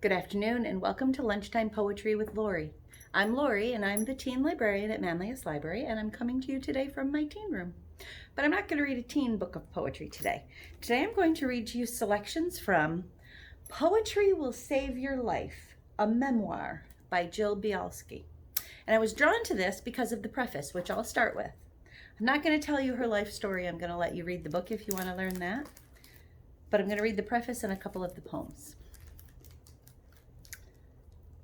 Good afternoon and welcome to Lunchtime Poetry with Lorie. I'm Lorie and I'm the teen librarian at Manlius Library, and I'm coming to you today from my teen room. But I'm not going to read a teen book of poetry today. Today I'm going to read to you selections from Poetry Will Save Your Life, a memoir by Jill Bialski. And I was drawn to this because of the preface, which I'll start with. I'm not going to tell you her life story. I'm going to let you read the book if you want to learn that. But I'm going to read the preface and a couple of the poems.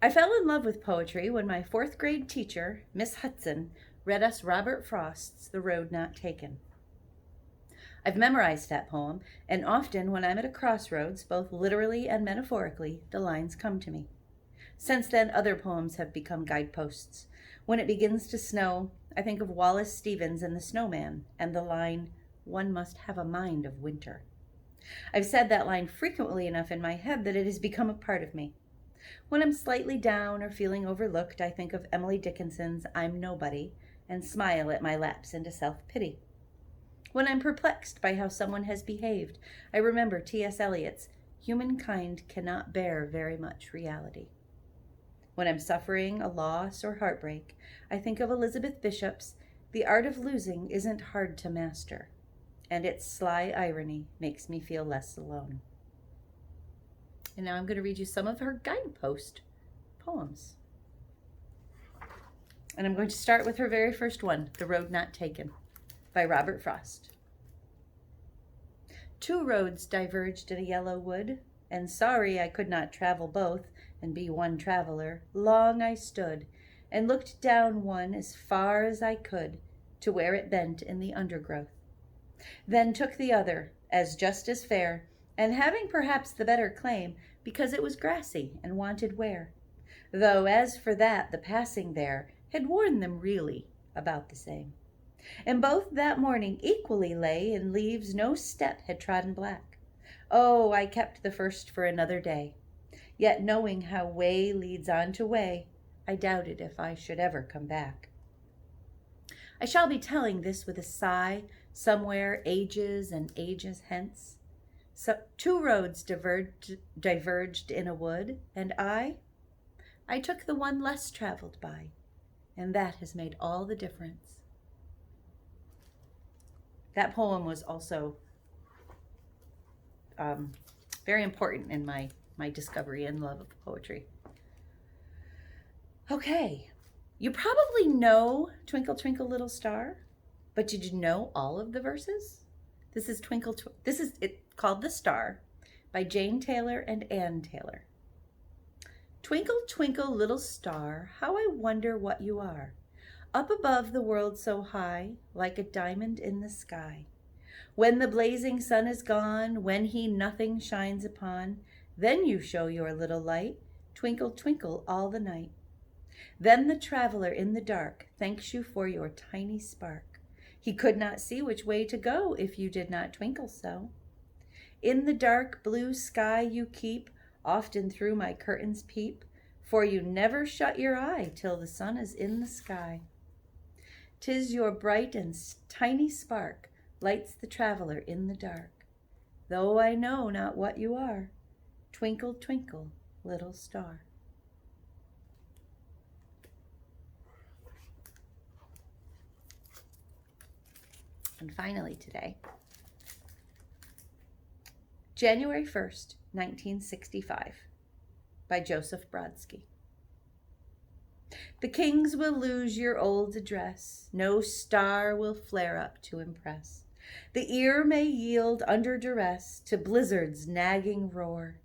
I fell in love with poetry when my fourth grade teacher, Miss Hudson, read us Robert Frost's The Road Not Taken. I've memorized that poem, and often when I'm at a crossroads, both literally and metaphorically, the lines come to me. Since then, other poems have become guideposts. When it begins to snow, I think of Wallace Stevens and the Snowman, and the line, "One must have a mind of winter." I've said that line frequently enough in my head that it has become a part of me. When I'm slightly down or feeling overlooked, I think of Emily Dickinson's "I'm Nobody" and smile at my lapse into self-pity. When I'm perplexed by how someone has behaved, I remember T.S. Eliot's "Humankind cannot bear very much reality." When I'm suffering a loss or heartbreak, I think of Elizabeth Bishop's "The art of losing isn't hard to master," and its sly irony makes me feel less alone. And now I'm going to read you some of her guidepost poems. And I'm going to start with her very first one, The Road Not Taken, by Robert Frost. Two roads diverged in a yellow wood, and sorry I could not travel both and be one traveler. Long I stood and looked down one as far as I could to where it bent in the undergrowth. Then took the other as just as fair, and having perhaps the better claim, because it was grassy and wanted wear. Though as for that, the passing there had worn them really about the same. And both that morning equally lay in leaves no step had trodden black. Oh, I kept the first for another day. Yet knowing how way leads on to way, I doubted if I should ever come back. I shall be telling this with a sigh, somewhere ages and ages hence. So two roads diverged in a wood, and I took the one less traveled by, and that has made all the difference. That poem was also very important in my discovery and love of poetry. Okay, you probably know "Twinkle, Twinkle, Little Star," but did you know all of the verses? This is called "The Star" by Jane Taylor and Ann Taylor. Twinkle, twinkle, little star, how I wonder what you are, up above the world so high, like a diamond in the sky. When the blazing sun is gone, when he nothing shines upon, then you show your little light, twinkle, twinkle all the night. Then the traveler in the dark thanks you for your tiny spark. He could not see which way to go if you did not twinkle so. In the dark blue sky you keep, often through my curtains peep, for you never shut your eye till the sun is in the sky. 'Tis your bright and tiny spark lights the traveler in the dark, though I know not what you are, twinkle, twinkle, little star. And finally today, January 1st, 1965, by Joseph Brodsky. The kings will lose your old address, no star will flare up to impress. The ear may yield under duress to blizzard's nagging roar.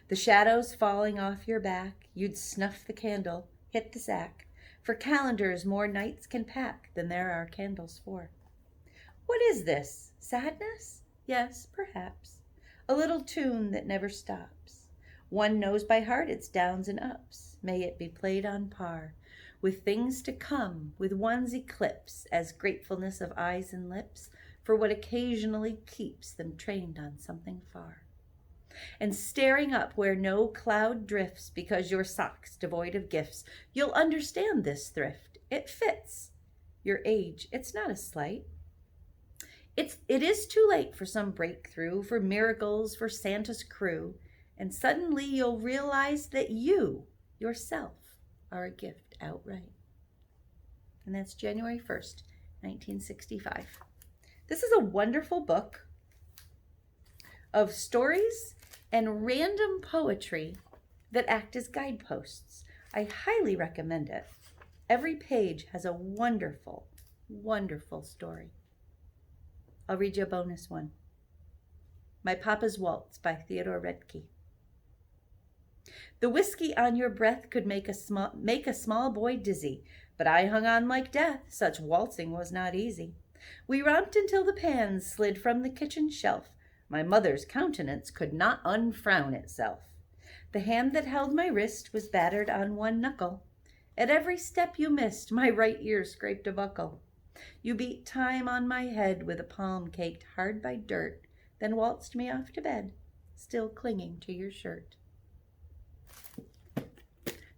The shadows falling off your back, you'd snuff the candle, hit the sack, for calendars more nights can pack than there are candles for. What is this? Sadness? Yes, perhaps. A little tune that never stops. One knows by heart its downs and ups. May it be played on par with things to come, with one's eclipse, as gratefulness of eyes and lips for what occasionally keeps them trained on something far. And staring up where no cloud drifts because your sock's devoid of gifts, you'll understand this thrift. It fits your age. It's not a slight. It is too late for some breakthrough, for miracles, for Santa's crew. and suddenly you'll realize that you, yourself, are a gift outright. And that's January 1st, 1965. This is a wonderful book of stories and random poetry that act as guideposts. I highly recommend it. Every page has a wonderful, wonderful story. I'll read you a bonus one. My Papa's Waltz by Theodore Redke. The whiskey on your breath could make a small boy dizzy, but I hung on like death. Such waltzing was not easy. We romped until the pans slid from the kitchen shelf. My mother's countenance could not unfrown itself. The hand that held my wrist was battered on one knuckle. At every step you missed, my right ear scraped a buckle. You beat time on my head with a palm caked hard by dirt, then waltzed me off to bed, still clinging to your shirt.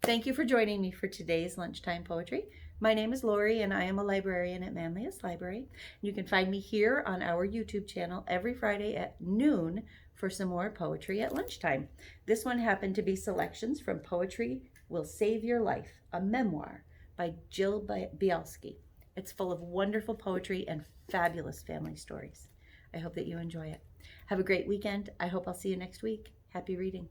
Thank you for joining me for today's Lunchtime Poetry. My name is Lorie, and I am a librarian at Manlius Library. You can find me here on our YouTube channel every Friday at noon for some more poetry at lunchtime. This one happened to be selections from Poetry Will Save Your Life, a memoir by Jill Bialski. It's full of wonderful poetry and fabulous family stories. I hope that you enjoy it. Have a great weekend. I hope I'll see you next week. Happy reading.